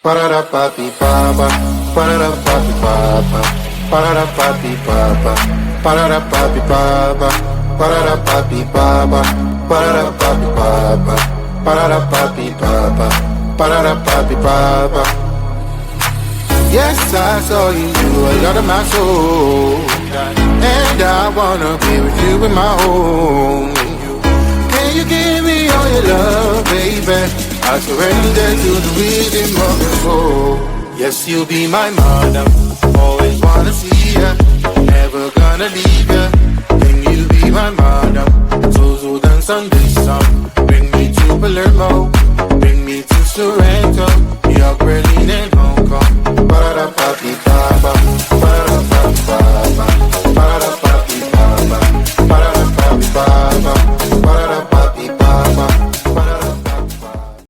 Parara papi papa, parara papi papa, parara papi papa, parara papi papa, parara papi papa, parara papi papa, parara papi papa, parara papi papa. Yes, I saw you, you a lot of my soul, and I wanna be with you in my home. Can you give me all your love, baby? I surrender to the rhythm of your soul. Yes, you'll be my mother. Always wanna see ya. Never gonna leave ya. Can you be my mother? So dance on this song. Bring me to Palermo.